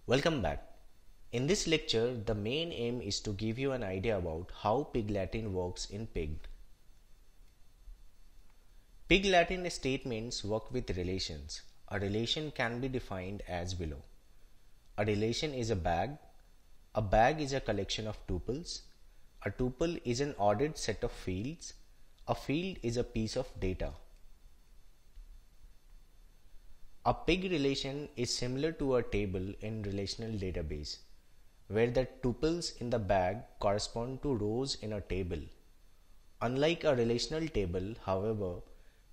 Welcome back. In this lecture, the main aim is to give you an idea about how Pig Latin works in Pig. Pig Latin statements work with relations. A relation can be defined as below. A relation is a bag. A bag is a collection of tuples. A tuple is an ordered set of fields. A field is a piece of data. A pig relation is similar to a table in relational database, where the tuples in the bag correspond to rows in a table. Unlike a relational table, however,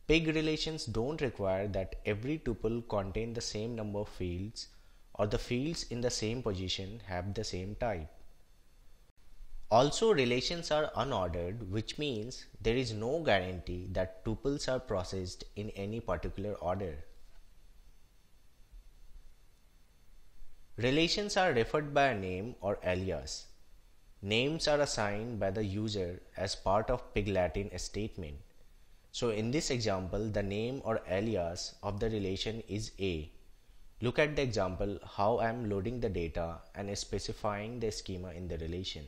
pig relations don't require that every tuple contain the same number of fields or the fields in the same position have the same type. Also, relations are unordered, which means there is no guarantee that tuples are processed in any particular order. Relations are referred by a name or alias. Names are assigned by the user as part of Pig Latin statement. So in this example, the name or alias of the relation is A. Look at the example how I am loading the data and specifying the schema in the relation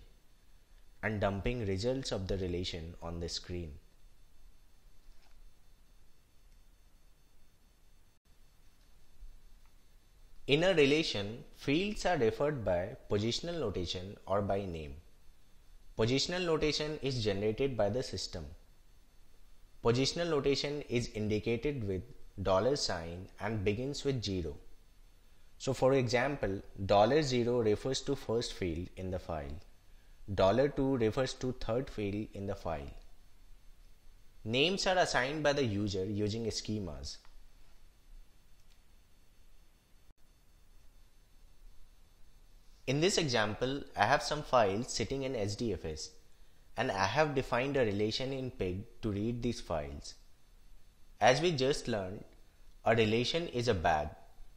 and dumping results of the relation on the screen. In a relation, fields are referred by positional notation or by name. Positional notation is generated by the system. Positional notation is indicated with $sign and begins with 0. So for example, $0 refers to first field in the file. $2 refers to third field in the file. Names are assigned by the user using schemas. In this example, I have some files sitting in HDFS and I have defined a relation in Pig to read these files. As we just learned, a relation is a bag,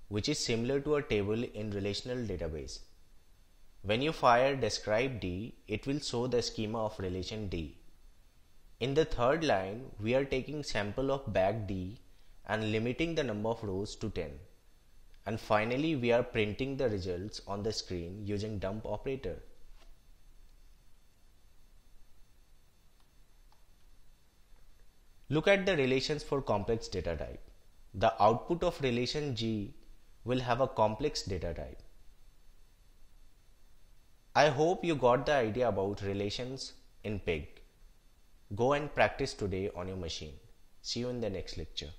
which is similar to a table in relational database. When you fire describe D, it will show the schema of relation D. In the third line, we are taking sample of bag D and limiting the number of rows to 10. And finally, we are printing the results on the screen using dump operator. Look at the relations for complex data type. The output of relation G will have a complex data type. I hope you got the idea about relations in Pig. Go and practice today on your machine. See you in the next lecture.